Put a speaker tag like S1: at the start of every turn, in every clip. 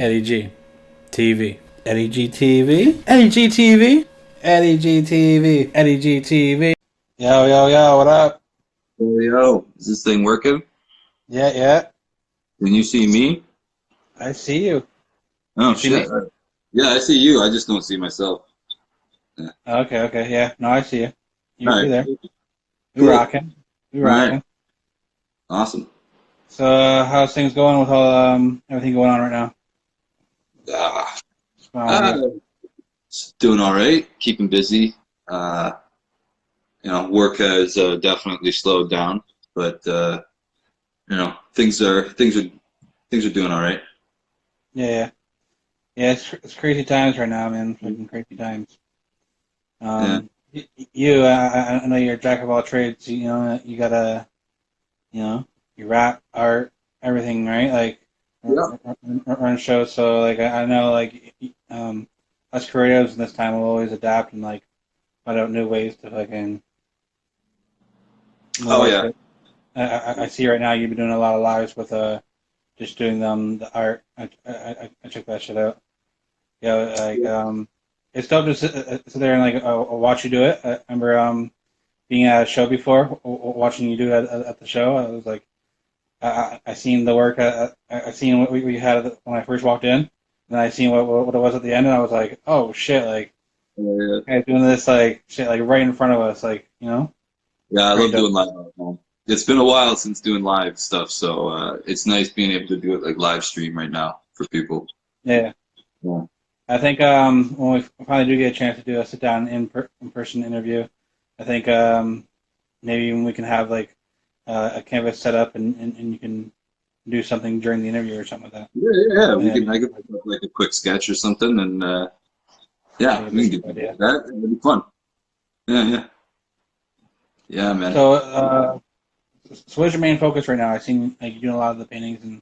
S1: Eddie G. TV. Eddie G TV. Eddie G TV. Eddie G TV. Eddie G TV. Yo, yo, yo, what up?
S2: Yo, is this thing working?
S1: Yeah, yeah.
S2: Can you see me?
S1: I see you.
S2: Oh
S1: You see me?
S2: shit. Yeah, I see you. I just don't see myself. Yeah.
S1: Okay, okay, yeah. No, I see you.
S2: All
S1: You're
S2: right.
S1: there. We
S2: Cool.
S1: rocking. We
S2: All right.
S1: rocking.
S2: Awesome.
S1: So, how's things going with all everything going on right now?
S2: Ah,
S1: What's going on with
S2: ah,
S1: you?
S2: it's doing all right. Keeping busy. Uh, work has definitely slowed down, but things are doing all right.
S1: Yeah, yeah. Yeah, it's crazy times right now, man. Fucking crazy times.
S2: Yeah.
S1: You, I know you're a jack of all trades. You know, you gotta, you know, you rap, art, everything, right? Like,
S2: Yeah.
S1: run shows. So, like, I know, like, us creatives in this time will always adapt and like find out new ways to fucking move
S2: Oh
S1: our
S2: yeah.
S1: shit. I see right now you've been doing a lot of lives with just doing the art. I check that shit out. Yeah, like it's dope to sit there and like watch you do it. I remember being at a show before, watching you do it at the show. I was like, I seen the work. I seen what we had when I first walked in, and I seen what it was at the end, and I was like, oh shit, like
S2: Yeah.
S1: guys doing this like shit like right in front of us, like
S2: Yeah, I
S1: pretty
S2: love
S1: dope.
S2: doing live art, man. It's been a while since doing live stuff, so it's nice being able to do it like live stream right now for people.
S1: Yeah,
S2: Yeah.
S1: I think when we finally do get a chance to do a sit down in person interview, I think maybe even we can have like a canvas set up and you can do something during the interview or something like that.
S2: Yeah, yeah, yeah.
S1: Yeah,
S2: I could put up like a quick sketch or something, and
S1: that'd
S2: yeah,
S1: be a
S2: we
S1: big
S2: can do something
S1: idea.
S2: like that. It'd be fun. Yeah, yeah, yeah, man.
S1: So what's your main focus right now? I seen like you're doing a lot of the paintings and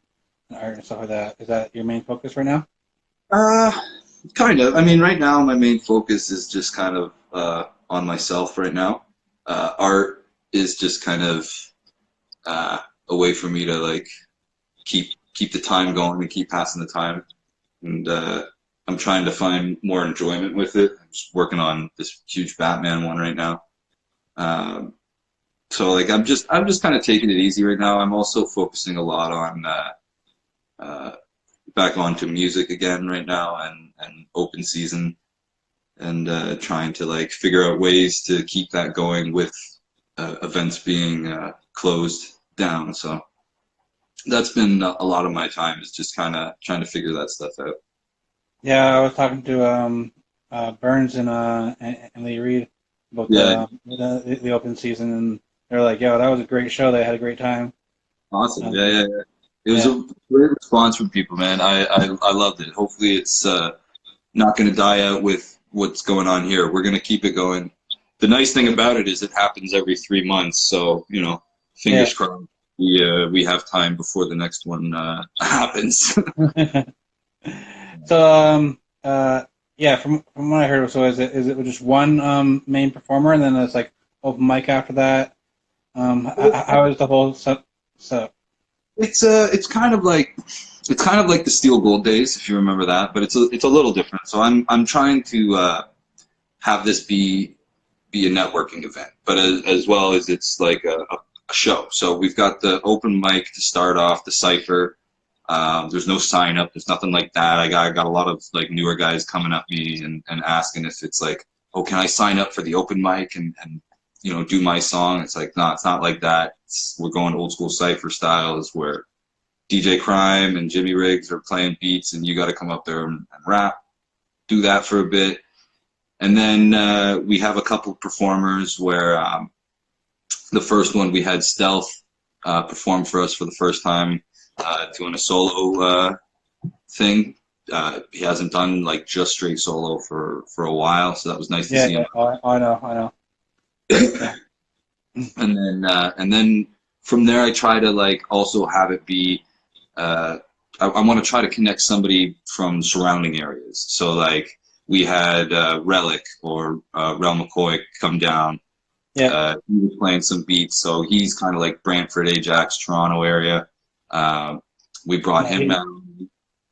S1: art and stuff like that. Is that your main focus right now?
S2: Uh, Kind of. I mean, right now my main focus is just kind of on myself right now. Art is just kind of uh, a way for me to like keep the time going and keep passing the time. And I'm trying to find more enjoyment with it. I'm just working on this huge Batman one right now. Um, so like I'm just kind of taking it easy right now. I'm also focusing a lot on uh, back onto music again right now and open season and trying to like figure out ways to keep that going with events being closed down. So that's been a lot of my time is just kind of trying to figure that stuff out.
S1: Yeah, I was talking to Burns and Lee Reed about
S2: Yeah,
S1: the open season, and they're like, "Yo, that was a great show. They had a great time."
S2: awesome. Yeah,
S1: Um,
S2: yeah, yeah. It was
S1: yeah,
S2: a great response from people, man. I loved it. Hopefully, it's not going to die out with what's going on here. We're going to keep it going. The nice thing about it is it happens every 3 months, so
S1: yeah.
S2: fingers crossed. We have time before the next one happens.
S1: So yeah, from what I heard, so is it just one main performer, and then it's like open mic after that? How is the whole setup?
S2: It's kind of like the Steel Gold days, if you remember that, but it's a little different. So I'm trying to have this be a networking event, but as well as it's like a show. So we've got the open mic to start off, the cipher. There's no sign up. There's nothing like that. I got a lot of like newer guys coming at me and asking if it's like, oh, can I sign up for the open mic and do my song? It's like, no, it's not like that. We're going old school cipher styles where DJ Crime and Jimmy Riggs are playing beats and you got to come up there and rap. Do that for a bit. And then we have a couple performers where the first one we had Stealth perform for us for the first time, doing a solo thing. He hasn't done like just straight solo for a while, so that was nice to
S1: Yeah,
S2: see
S1: yeah.
S2: him.
S1: Oh, I know. Yeah,
S2: And then from there, I try to like also have it be. I want to try to connect somebody from surrounding areas. So like we had Relic or Rel McCoy come down.
S1: yeah.
S2: He was playing some beats, so he's kind of like Brantford, Ajax, Toronto area. Uh, we brought
S1: No,
S2: him
S1: he
S2: out.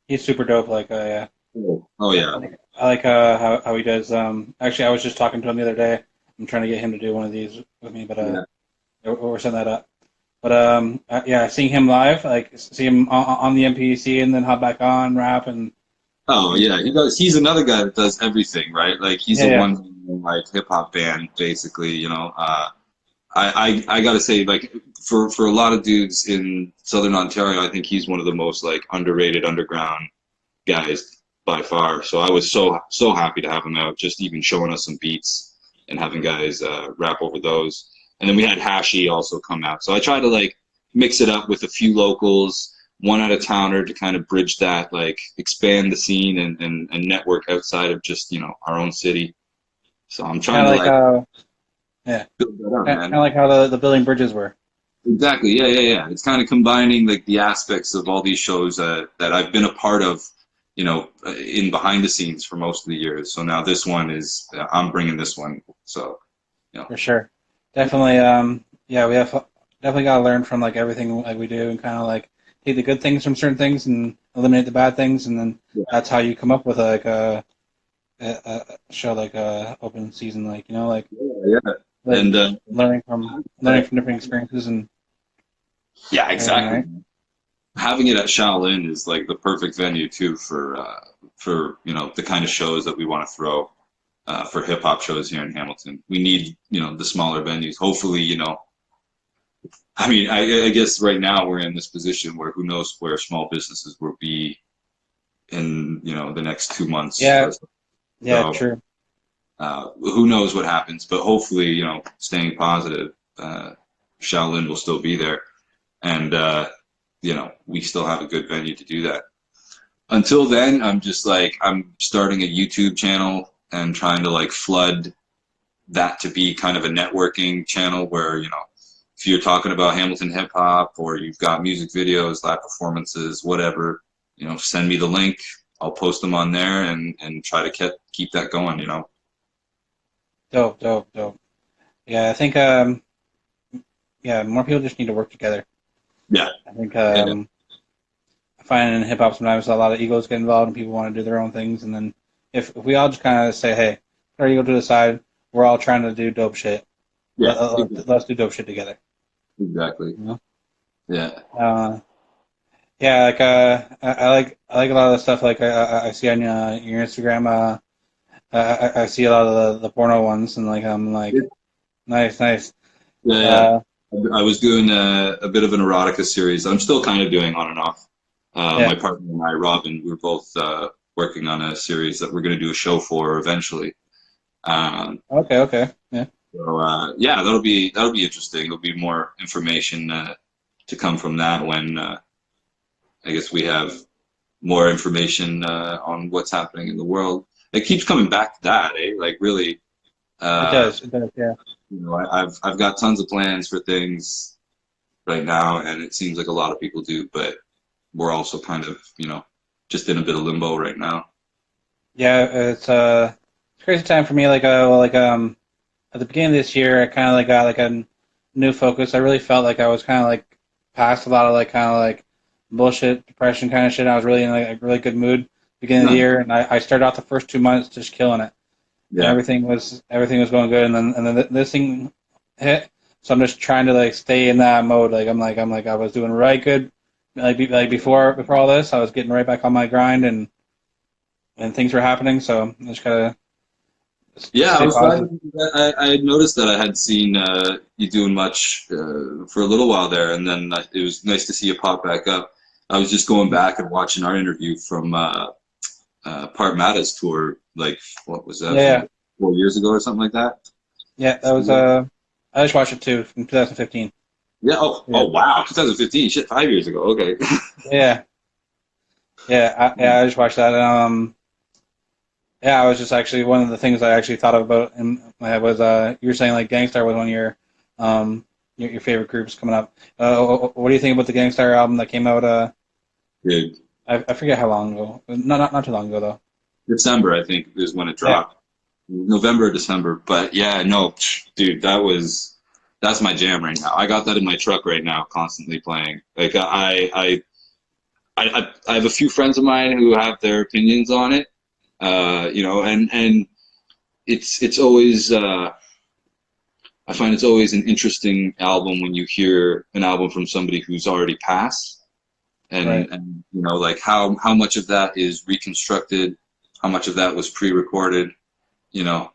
S1: He's super dope. Like, yeah.
S2: Oh yeah.
S1: I like how he does. Actually, I was just talking to him the other day. I'm trying to get him to do one of these with me, but
S2: Yeah.
S1: we're setting that up. But yeah, seeing him live, like see him on the MPC and then hop back on rap
S2: Oh
S1: and
S2: yeah, he does. He's another guy that does everything, right? Like he's
S1: yeah,
S2: a
S1: yeah,
S2: one like hip hop band, basically. I gotta say, like for a lot of dudes in Southern Ontario, I think he's one of the most like underrated underground guys by far. So I was so happy to have him out, just even showing us some beats and having guys rap over those. And then we had Hashi also come out. So I tried to like mix it up with a few locals, one out of towner to kind of bridge that, like expand the scene and network outside of just our own city. So I'm trying
S1: kind
S2: to
S1: of like
S2: like
S1: yeah,
S2: build that up,
S1: kind of
S2: man.
S1: like how the building bridges were.
S2: Exactly. Yeah, yeah, yeah. It's kind of combining like the aspects of all these shows that I've been a part of, in behind the scenes for most of the years. So now this one is I'm bringing this one. So, you know,
S1: For sure. Definitely, yeah, we have definitely got to learn from like everything like we do and kind of like take the good things from certain things and eliminate the bad things, and then
S2: yeah,
S1: that's how you come up with like a show like open season, like
S2: yeah, yeah.
S1: like
S2: And
S1: learning from different experiences and
S2: yeah,
S1: everything,
S2: exactly.
S1: right?
S2: Having it at Shaolin is like the perfect venue too for the kind of shows that we want to throw for hip hop shows here in Hamilton. We need the smaller venues. Hopefully, I mean, I guess right now we're in this position where who knows where small businesses will be in the next 2 months
S1: Yeah,
S2: or so.
S1: yeah,
S2: So
S1: true.
S2: who knows what happens? But hopefully, staying positive, Shaolin will still be there, and we still have a good venue to do that. Until then, I'm just like I'm starting a YouTube channel and trying to like flood that to be kind of a networking channel where if you're talking about Hamilton hip hop or you've got music videos, live performances, whatever, send me the link. I'll post them on there and try to keep that going.
S1: Dope, dope, dope. Yeah, I think yeah, more people just need to work together.
S2: Yeah,
S1: I think
S2: yeah,
S1: I find in hip hop sometimes a lot of egos get involved and people want to do their own things, and then if we all just kind of say, hey, put our ego to the side, we're all trying to do dope shit.
S2: yeah, exactly.
S1: Let's do dope shit together.
S2: Exactly.
S1: You know?
S2: Yeah,
S1: Uh, yeah, like I like a lot of the stuff like I see on your Instagram. I see a lot of the porno ones, and like I'm like, nice, nice.
S2: yeah, yeah.
S1: Uh,
S2: I was doing a bit of an erotica series. I'm still kind of doing on and off.
S1: yeah.
S2: My partner and I, Robin, we're both working on a series that we're going to do a show for eventually. Um,
S1: Okay, okay. Yeah.
S2: so yeah, that'll be interesting. There'll be more information to come from that when I guess we have more information on what's happening in the world. It keeps coming back to that, eh? Like really,
S1: It
S2: uh,
S1: does. It does. Yeah.
S2: I've got tons of plans for things right now, and it seems like a lot of people do, but we're also kind of just in a bit of limbo right now.
S1: Yeah. It's a crazy time for me. Like well, like at the beginning of this year, I kind of like got like a new focus. I really felt like I was kind of like past a lot of like kind of like bullshit, depression kind of shit. I was really in like a really good mood beginning of the
S2: No,
S1: year, and I started off the first 2 months just killing it, and
S2: yeah,
S1: everything was going good, and then this thing hit. So I'm just trying to like stay in that mode. Like I'm like I was doing right good, like before all this, I was getting right back on my grind, and things were happening. So I just gotta
S2: yeah. I
S1: stay
S2: was glad
S1: positive.
S2: I had noticed that I had seen you doing much for a little while there, and then it was nice to see you pop back up. I was just going back and watching our interview from Parramatta's tour, like what was that
S1: Yeah,
S2: from 4 years ago or something like that.
S1: yeah. That was I just watched it too from 2015.
S2: Yeah. Oh,
S1: Yeah,
S2: oh wow, 2015. Shit, 5 years ago. Okay.
S1: yeah, yeah. I just watched that. Yeah, I was just actually one of the things I actually thought about in my head was you were saying like Gangstar was one of um your favorite groups coming up. What do you think about the Gangstar album that came out?
S2: Dude,
S1: I forget how long ago. Not too long ago though.
S2: December I think is when it
S1: Yeah.
S2: dropped. November or December. But yeah, no, dude, that's my jam right now. I got that in my truck right now, constantly playing. Like I have a few friends of mine who have their opinions on it. You know, and it's always I find it's always an interesting album when you hear an album from somebody who's already passed,
S1: Right.
S2: and you know, like how much of that is reconstructed, how much of that was pre-recorded, you know.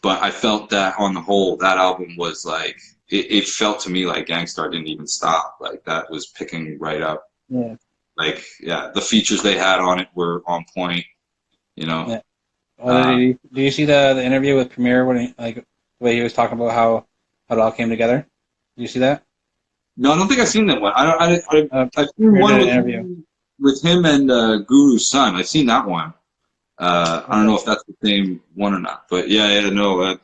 S2: But I felt that on the whole, that album was like it felt to me like Gangstar didn't even stop. Like that was picking right up.
S1: Yeah.
S2: Like yeah, the features they had on it were on point. You know.
S1: Yeah. Well, do you see the interview with Premier when he, like the way he was talking about how it all came together? Do you see that?
S2: No, I don't think I've seen that one. I've seen
S1: Premier
S2: one
S1: did an interview.
S2: with him and Guru's son. I've seen that one. I don't
S1: Okay.
S2: know if that's the same one or not, but yeah, no.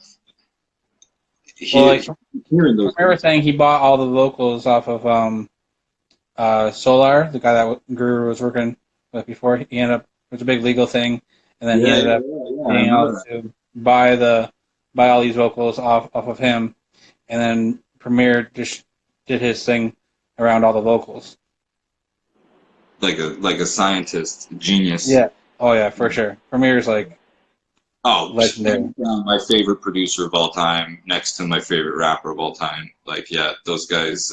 S1: Well, like
S2: Hearing those
S1: Premier was
S2: things.
S1: saying, he bought all the vocals off of Solar, the guy that Guru was working with before. He ended up, it was a big legal thing, and then he ended up
S2: I
S1: being
S2: remember
S1: able
S2: that.
S1: to buy all these vocals off of him, and then Premier just did his thing around all the vocals.
S2: Like a scientist, genius.
S1: Yeah. Oh yeah, for sure. Premier's like
S2: Oh,
S1: legendary.
S2: hands down, my favorite producer of all time, next to my favorite rapper of all time. Like, yeah, those guys.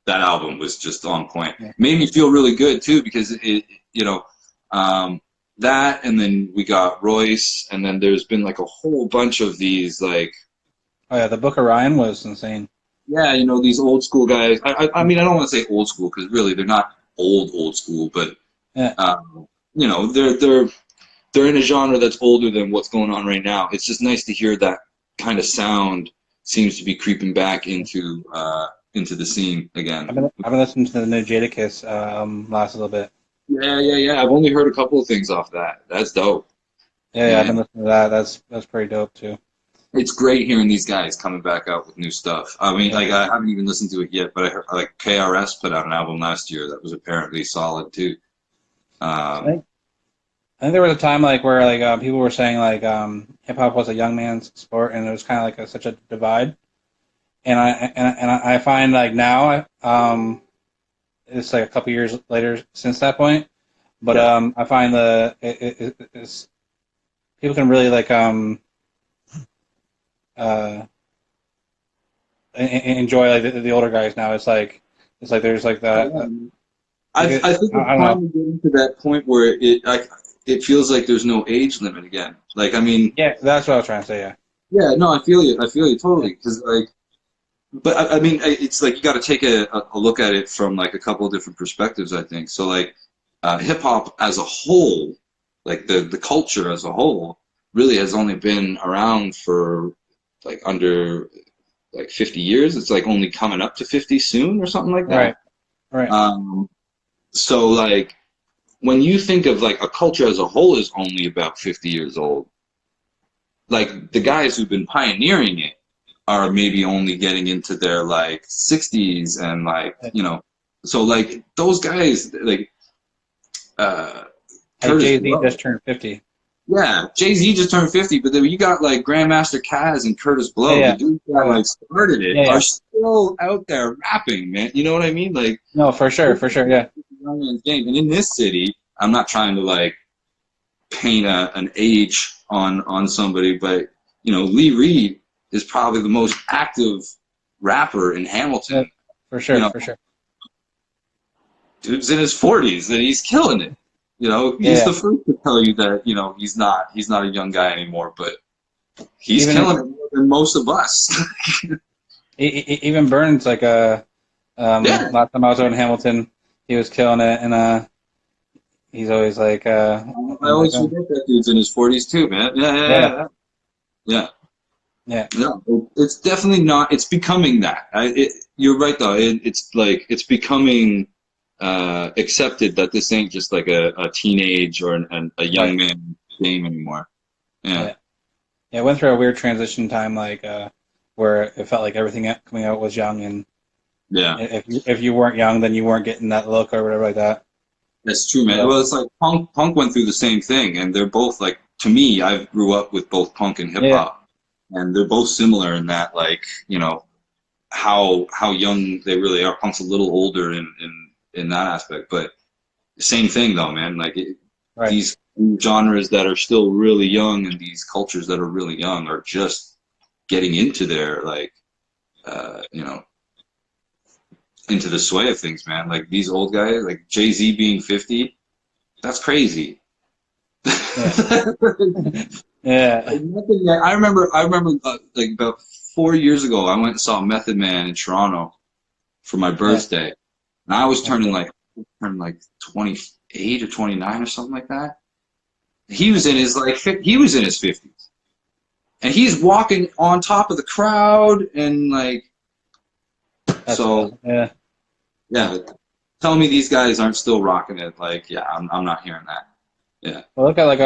S2: That album was just on point.
S1: Yeah.
S2: Made me feel really good too because you know, that, and then we got Royce, and then there's been like a whole bunch of these like,
S1: Oh yeah, the Book of Ryan was insane.
S2: yeah, you know, these old school guys. I mean, I don't want to say old school because really they're not old school, but
S1: Yeah.
S2: you know, they're in a genre that's older than what's going on right now. It's just nice to hear that kind of sound seems to be creeping back into the scene again.
S1: I've been listening to the new Jadakiss last little bit.
S2: Yeah. I've only heard a couple of things off that. That's dope.
S1: Yeah, I've
S2: Yeah,
S1: been listening to that. That's pretty dope too.
S2: it's great hearing these guys coming back out with new stuff. I mean,
S1: Yeah.
S2: like I haven't even listened to it yet, but I heard like KRS put out an album last year that was apparently solid too.
S1: I
S2: Um,
S1: think I think there was a time like where like people were saying like hip hop was a young man's sport, and it was kind of like such a divide. And I find like now it's like a couple years later since that point, but
S2: yeah,
S1: I find it's people can really like uh enjoy like the older guys now. It's like there's like
S2: oh,
S1: that.
S2: yeah.
S1: Like
S2: I think
S1: I
S2: it's
S1: don't know.
S2: finally getting to that point where it feels like there's no age limit again. Like I mean,
S1: Yeah, that's what I was trying to say. Yeah.
S2: yeah, no, I feel you
S1: Yeah.
S2: totally. Because like, but I mean, it's like you got to take a look at it from like a couple of different perspectives. I think so. Like, hip hop as a whole, like the culture as a whole, really has only been around for like under like 50 years. It's like only coming up to 50 soon or something like
S1: Right.
S2: that.
S1: Right.
S2: Um, so like when you think of like a culture as a whole is only about 50 years old, like the guys who've been pioneering it are maybe only getting into their like 60s and like, you know, so like those guys like uh
S1: Like
S2: Curtis
S1: Jay-Z
S2: Blow.
S1: just turned 50.
S2: Yeah, Jay-Z just turned 50, but then you got like Grandmaster Caz and Curtis
S1: Yeah,
S2: Blow, the
S1: yeah.
S2: dudes
S1: Oh
S2: that
S1: yeah.
S2: like started it,
S1: Yeah,
S2: are
S1: yeah.
S2: still out there rapping, man. You know what I mean? Like
S1: No, for sure, for sure. Yeah.
S2: young man's game. And in this city, I'm not trying to like paint an age on somebody, but you know, Lee Reed is probably the most active rapper in
S1: Yeah.
S2: Hamilton.
S1: For
S2: You
S1: sure,
S2: know,
S1: for sure.
S2: dude's in his 40s and he's killing it. You know, he's
S1: Yeah.
S2: the first to tell you that, you know, he's not a young guy anymore, but he's
S1: Even
S2: killing it more than most of us.
S1: even Burns like
S2: Yeah.
S1: last time I was over in Hamilton, he was killing it, and he's always like
S2: I
S1: I'm like
S2: always forget that dude's in his 40s too, man.
S1: yeah,
S2: Yeah.
S1: yeah,
S2: No, it's definitely not. It's becoming that. You're right, though. It's like it's becoming accepted that this ain't just like a teenage or a young
S1: right,
S2: man game anymore. Yeah,
S1: yeah. Yeah, I went through a weird transition time, like where it felt like everything coming out was young, and
S2: yeah,
S1: if you weren't young, then you weren't getting that look or whatever like that.
S2: that's true, man.
S1: So
S2: Well, it's like Punk went through the same thing, and they're both like to me. I grew up with both punk and hip
S1: yeah,
S2: hop, and they're both similar in that, like you know, how young they really are. Punk's a little older in that aspect. But same thing though, man. Like
S1: Right.
S2: these genres that are still really young and these cultures that are really young are just getting into their like you know, into the sway of things, man. Like these old guys, like Jay-Z being 50, that's crazy.
S1: Yeah. Yeah.
S2: I remember like about 4 years ago, I went and saw Method Man in Toronto for my
S1: Yeah.
S2: birthday, and I was
S1: Okay.
S2: turning like 28 or 29 or something like that. He was in his he was in his 50s, and he's walking on top of the crowd and like
S1: That's
S2: so.
S1: awesome. Yeah.
S2: Yeah, tell me these guys aren't still rocking it. Like, yeah, I'm not hearing that. Yeah,
S1: Well, look at like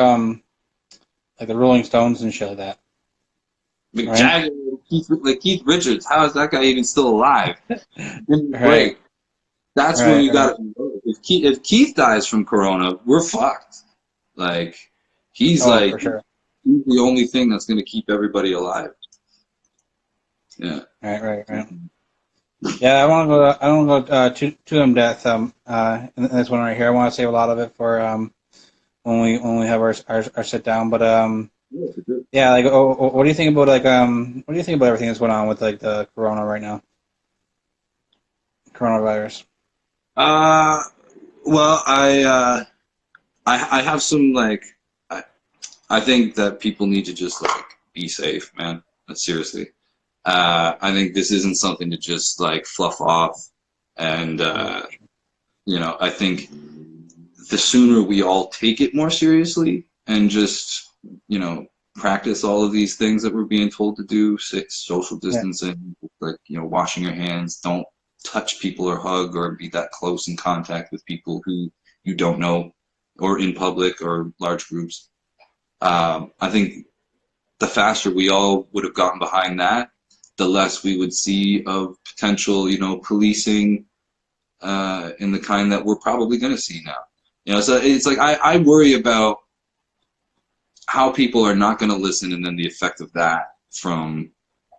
S1: the Rolling Stones and shit like that,
S2: Mick
S1: right?
S2: Jagger, Keith Richards. How is that guy even still alive? Give me a
S1: Right.
S2: break. That's when
S1: Right.
S2: you
S1: Right.
S2: got to. If Keith dies from corona, we're fucked. Like,
S1: Oh, for
S2: like
S1: sure.
S2: he's the only thing that's going to keep everybody alive. Yeah.
S1: Right. Right. Right. Yeah, I want to go. I don't go too in depth. In this one right here, I want to save a lot of it for when we have our sit down. But
S2: Yeah, for sure.
S1: yeah, like, what do you think about what do you think about everything that's going on with like the corona right now, coronavirus?
S2: Uh, well, I have some like I, I think that people need to just like be safe, man. Seriously. I think this isn't something to just like fluff off. And,
S1: Yeah,
S2: I think the sooner we all take it more seriously and just, practice all of these things that we're being told to do, social
S1: yeah,
S2: distancing, like, washing your hands, don't touch people or hug or be that close in contact with people who you don't know or in public or large groups. I think the faster we all would have gotten behind that, the less we would see of potential, policing in the kind that we're probably going to see now. So it's like I worry about how people are not going to listen, and then the effect of that from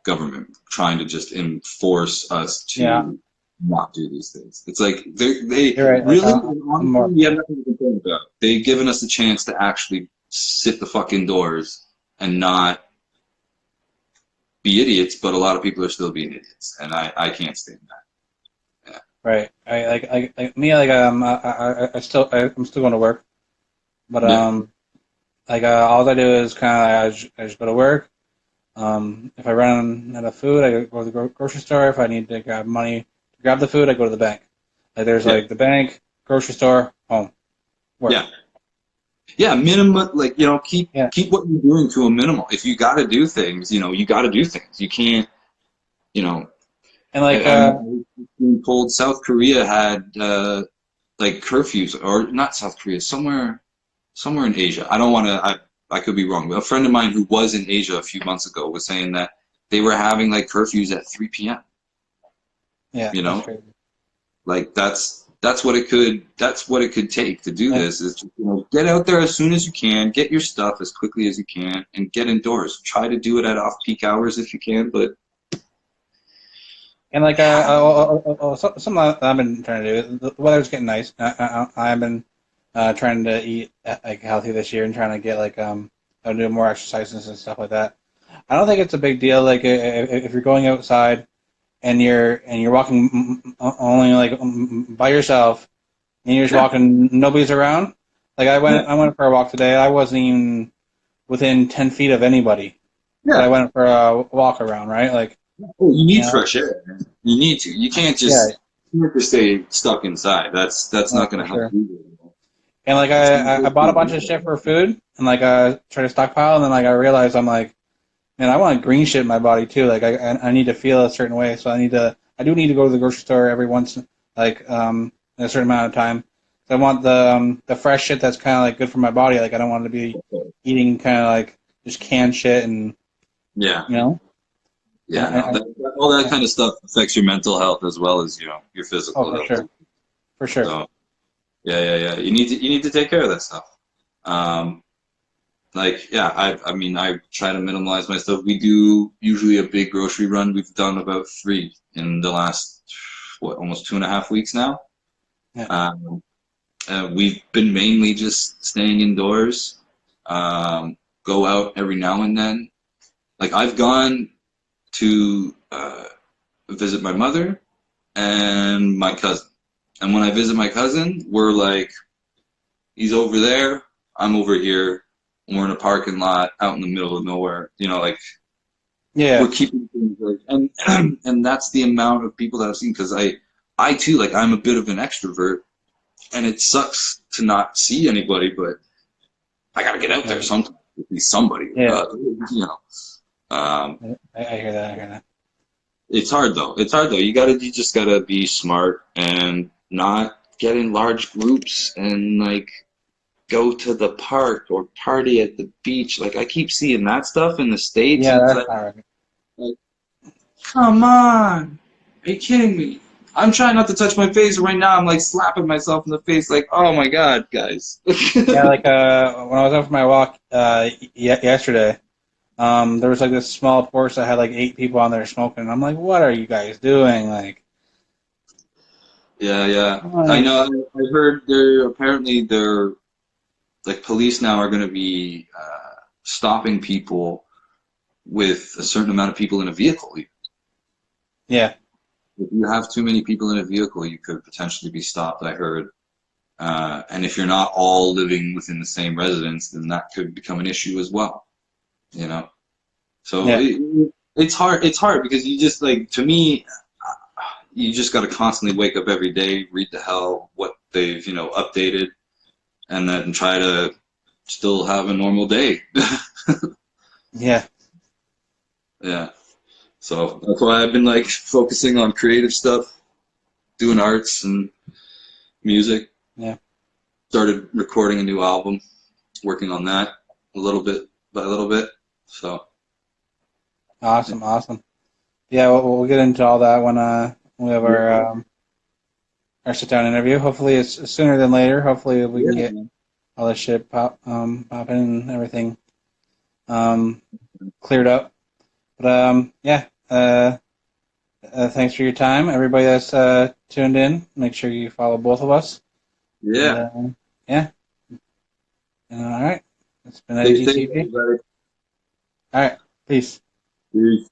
S2: government trying to just enforce us
S1: yeah.
S2: to not do these things. It's like they
S1: You're right. Like,
S2: really,
S1: I'm
S2: honestly,
S1: more.
S2: we have nothing to complain about. They've given us a chance to actually sit the fuck indoors and not be idiots, but a lot of people are still being idiots, and I can't stand that. Yeah.
S1: Right. Like me, like I'm still going to work, but
S2: Yeah.
S1: like all I do is kind of I just go to work. If I run out of food, I go to the grocery store. If I need to grab money to grab the food, I go to the bank. Like there's
S2: Yeah.
S1: like the bank, grocery store, home, work.
S2: Yeah. Yeah. Minimum, like, keep
S1: Yeah.
S2: keep what you're doing to a minimal. If you got to do things, you got to do things. You can't, you know.
S1: And like
S2: I'm being told South Korea had like curfews, or not South Korea, somewhere in Asia. I don't want to. I could be wrong. But a friend of mine who was in Asia a few months ago was saying that they were having like curfews at 3 p.m.
S1: yeah,
S2: You
S1: that's
S2: know,
S1: crazy.
S2: like that's what it could take to do
S1: Yeah.
S2: this is to, get out there as soon as you can, get your stuff as quickly as you can, and get indoors. Try to do it at off-peak hours if you can, but
S1: And like something that I've been trying to do. The weather's getting nice. I've been trying to eat like healthy this year and trying to get like I'll do more exercises and stuff like that. I don't think it's a big deal. Like if you're going outside and you're walking only like by yourself and you're just
S2: yeah,
S1: walking, nobody's around. Like
S2: yeah,
S1: I went for a walk today. I wasn't even within 10 feet of anybody, but I
S2: yeah.
S1: went for a walk around. Right, like
S2: Oh, you
S1: you
S2: need
S1: know,
S2: fresh air, man. You need to. You can't
S1: yeah,
S2: just you have to stay stuck inside. That's
S1: no,
S2: not going
S1: for
S2: to help
S1: sure.
S2: you. You know?
S1: And like
S2: It's going to
S1: I
S2: hurt
S1: bought a bunch of shit
S2: you.
S1: for food and like tried to stockpile and then like I realized I'm like, man, I want green shit in my body too. Like I need to feel a certain way, so I do need to go to the grocery store every once like in a certain amount of time. So I want the fresh shit that's kind of like good for my body. Like I don't want to be eating kind of like just canned shit and
S2: Yeah,
S1: you know. And
S2: yeah. No, all that kind of stuff affects your mental health as well as your
S1: oh
S2: physical
S1: for
S2: health.
S1: sure, for sure.
S2: So yeah, yeah, yeah. You need to take care of that stuff. Um, like yeah, I mean I try to minimize my stuff. We do usually a big grocery run. We've done about three in the last almost 2.5 weeks now.
S1: Yeah.
S2: We've been mainly just staying indoors. Go out every now and then. Like I've gone to visit my mother and my cousin. And when I visit my cousin, we're like, he's over there, I'm over here, and we're in a parking lot out in the middle of nowhere. You know, like
S1: Yeah.
S2: we're keeping things like, and that's the amount of people that I've seen because I too like I'm a bit of an extrovert, and it sucks to not see anybody, but I gotta get out there sometimes to see somebody.
S1: Yeah.
S2: You know, um,
S1: I hear that. I hear that.
S2: it's hard though. It's hard though. You just gotta be smart and not get in large groups and like go to the park or party at the beach. Like I keep seeing that stuff in the States,
S1: Yeah,
S2: and it's
S1: that's not right.
S2: like, come on, are you kidding me? I'm trying not to touch my face right now. I'm like slapping myself in the face, like, oh my god, guys.
S1: Yeah, like when I was out for my walk yesterday, there was like this small porch that had like 8 people on there smoking. And I'm like, what are you guys doing? Like,
S2: Yeah, yeah. I
S1: like,
S2: know. I heard they're like police now are going to be stopping people with a certain amount of people in a vehicle.
S1: yeah,
S2: If you have too many people in a vehicle, you could potentially be stopped. I heard, and if you're not all living within the same residence, then that could become an issue as well. You know, so
S1: yeah,
S2: it's hard. It's hard because you just like to me, you just got to constantly wake up every day, read the hell what they've updated, and then try to still have a normal day.
S1: yeah,
S2: Yeah. So that's why I've been like focusing on creative stuff, doing arts and music.
S1: yeah.
S2: Started recording a new album, working on that a little bit by a little bit. So
S1: Awesome, awesome. Yeah, we'll get into all that when we have our sit down interview. Hopefully, it's sooner than later. Hopefully, we can get
S2: yeah,
S1: all this shit popping and everything um, cleared up. But yeah, thanks for your time, everybody that's tuned in. Make sure you follow both of us. And
S2: yeah.
S1: yeah, all right. It's been
S2: Stay safe,
S1: IGTV.
S2: everybody.
S1: All right, peace.
S2: Peace.